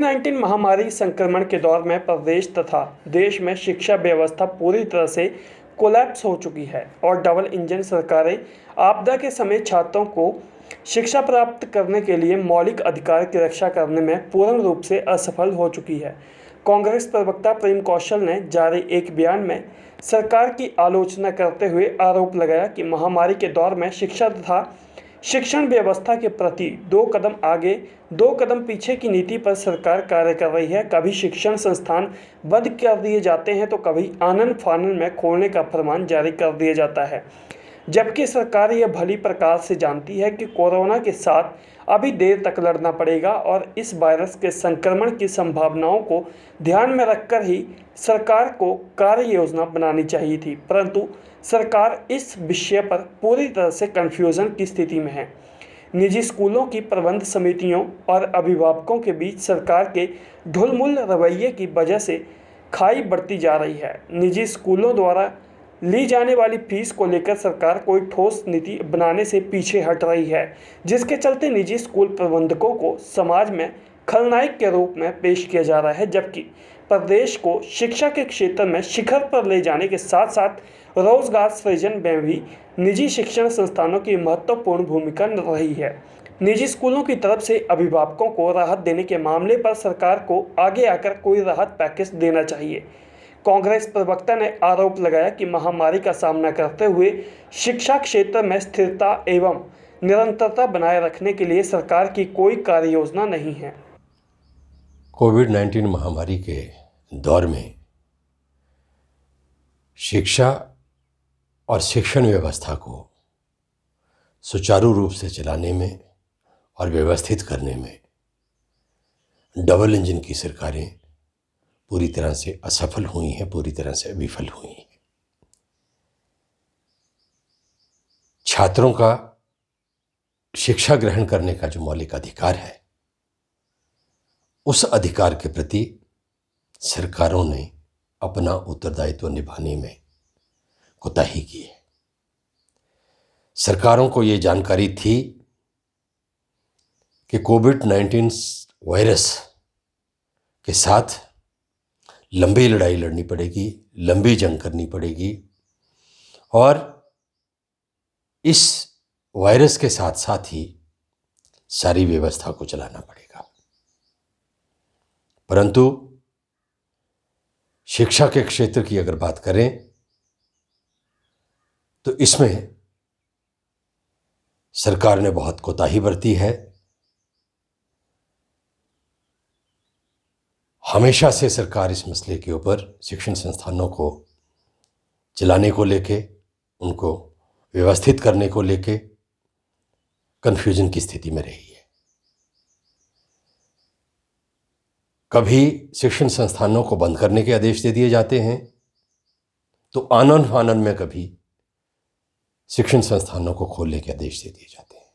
कोविड-19 महामारी संक्रमण के दौर में प्रदेश तथा देश में शिक्षा व्यवस्था पूरी तरह से कोलैप्स हो चुकी है और डबल इंजन सरकारें आपदा के समय छात्रों को शिक्षा प्राप्त करने के लिए मौलिक अधिकार की रक्षा करने में पूर्ण रूप से असफल हो चुकी है। कांग्रेस प्रवक्ता प्रेम कौशल ने जारी एक बयान में सरकार की आलोचना करते हुए आरोप लगाया कि महामारी के दौर में शिक्षा तथा शिक्षण व्यवस्था के प्रति 2 कदम आगे 2 कदम पीछे की नीति पर सरकार कार्य कर रही है। कभी शिक्षण संस्थान बंद कर दिए जाते हैं तो कभी आनन फानन में खोलने का फरमान जारी कर दिया जाता है, जबकि सरकार यह भली प्रकार से जानती है कि कोरोना के साथ अभी देर तक लड़ना पड़ेगा और इस वायरस के संक्रमण की संभावनाओं को ध्यान में रखकर ही सरकार को कार्य योजना बनानी चाहिए थी, परंतु सरकार इस विषय पर पूरी तरह से कन्फ्यूजन की स्थिति में है। निजी स्कूलों की प्रबंध समितियों और अभिभावकों के बीच सरकार के ढुलमुल रवैये की वजह से खाई बढ़ती जा रही है। निजी स्कूलों द्वारा ली जाने वाली फीस को लेकर सरकार कोई ठोस नीति बनाने से पीछे हट रही है, जिसके चलते निजी स्कूल प्रबंधकों को समाज में खलनायक के रूप में पेश किया जा रहा है, जबकि प्रदेश को शिक्षा के क्षेत्र में शिखर पर ले जाने के साथ साथ रोजगार सृजन में भी निजी शिक्षण संस्थानों की महत्वपूर्ण भूमिका रही है। निजी स्कूलों की तरफ से अभिभावकों को राहत देने के मामले पर सरकार को आगे आकर कोई राहत पैकेज देना चाहिए। कांग्रेस प्रवक्ता ने आरोप लगाया कि महामारी का सामना करते हुए शिक्षा क्षेत्र में स्थिरता एवं निरंतरता बनाए रखने के लिए सरकार की कोई कार्य योजना नहीं है। कोविड-19 महामारी के दौर में शिक्षा और शिक्षण व्यवस्था को सुचारू रूप से चलाने में और व्यवस्थित करने में डबल इंजन की सरकारें पूरी तरह से असफल हुई हैं, पूरी तरह से विफल हुई हैं। छात्रों का शिक्षा ग्रहण करने का जो मौलिक अधिकार है, उस अधिकार के प्रति सरकारों ने अपना उत्तरदायित्व निभाने में कोताही की है। सरकारों को ये जानकारी थी कि कोविड-19 वायरस के साथ लंबी लड़ाई लड़नी पड़ेगी, लंबी जंग करनी पड़ेगी और इस वायरस के साथ साथ ही सारी व्यवस्था को चलाना पड़ेगा। परंतु शिक्षा के क्षेत्र की अगर बात करें तो इसमें सरकार ने बहुत कोताही बरती है। हमेशा से सरकार इस मसले के ऊपर शिक्षण संस्थानों को चलाने को लेके, उनको व्यवस्थित करने को लेके कन्फ्यूजन की स्थिति में रही है। कभी शिक्षण संस्थानों को बंद करने के आदेश दे दिए जाते हैं तो आनन फानन में कभी शिक्षण संस्थानों को खोलने के आदेश दे दिए जाते हैं।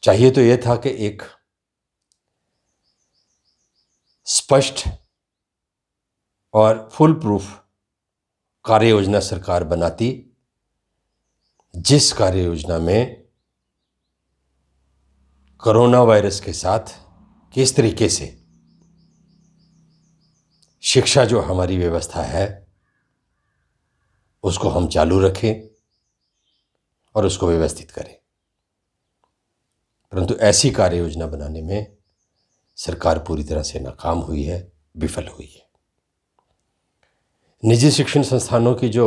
चाहिए तो यह था कि एक स्पष्ट और फुल प्रूफ कार्य योजना सरकार बनाती, जिस कार्य योजना में कोरोना वायरस के साथ किस तरीके से शिक्षा जो हमारी व्यवस्था है उसको हम चालू रखें और उसको व्यवस्थित करें। परंतु ऐसी कार्य योजना बनाने में सरकार पूरी तरह से नाकाम हुई है, विफल हुई है। निजी शिक्षण संस्थानों की जो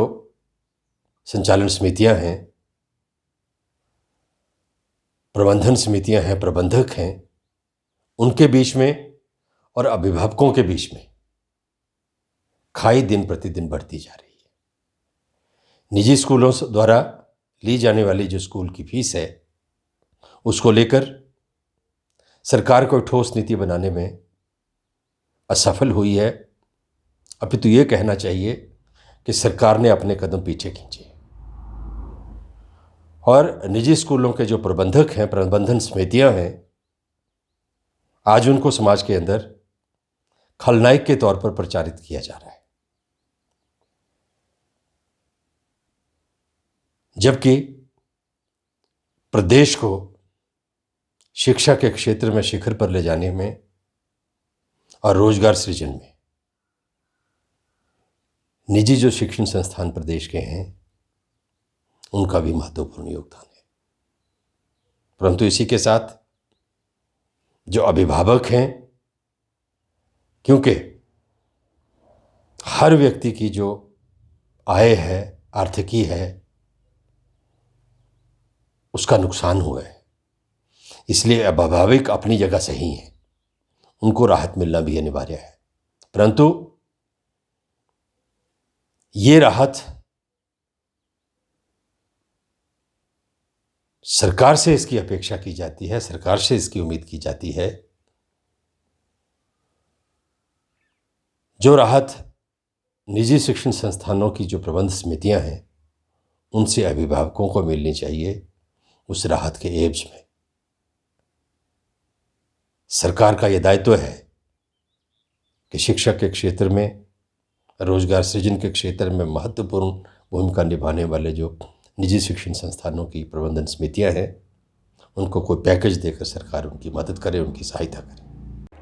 संचालन समितियां हैं, प्रबंधन समितियां हैं, प्रबंधक हैं, उनके बीच में और अभिभावकों के बीच में खाई दिन प्रतिदिन बढ़ती जा रही है। निजी स्कूलों द्वारा ली जाने वाली जो स्कूल की फीस है, उसको लेकर सरकार को ठोस नीति बनाने में असफल हुई है। अभी तो ये कहना चाहिए कि सरकार ने अपने कदम पीछे खींचे और निजी स्कूलों के जो प्रबंधक हैं, प्रबंधन समितियां हैं, आज उनको समाज के अंदर खलनायक के तौर पर प्रचारित किया जा रहा है, जबकि प्रदेश को शिक्षा के क्षेत्र में शिखर पर ले जाने में और रोजगार सृजन में निजी जो शिक्षण संस्थान प्रदेश के हैं उनका भी महत्वपूर्ण योगदान है। परंतु इसी के साथ जो अभिभावक हैं, क्योंकि हर व्यक्ति की जो आय है, आर्थिकी है, उसका नुकसान हुआ है, इसलिए अभिभावक अपनी जगह सही हैं, उनको राहत मिलना भी अनिवार्य है। परंतु ये राहत सरकार से इसकी अपेक्षा की जाती है, सरकार से इसकी उम्मीद की जाती है। जो राहत निजी शिक्षण संस्थानों की जो प्रबंध समितियां हैं उनसे अभिभावकों को मिलनी चाहिए, उस राहत के एवज में सरकार का यह दायित्व है कि शिक्षा के क्षेत्र में, रोजगार सृजन के क्षेत्र में महत्वपूर्ण भूमिका निभाने वाले जो निजी शिक्षण संस्थानों की प्रबंधन समितियां हैं उनको कोई पैकेज देकर सरकार उनकी मदद करे, उनकी सहायता करे।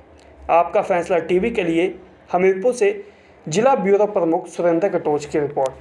आपका फैसला टीवी के लिए हमीरपुर से जिला ब्यूरो प्रमुख सुरेंद्र कटोच की रिपोर्ट।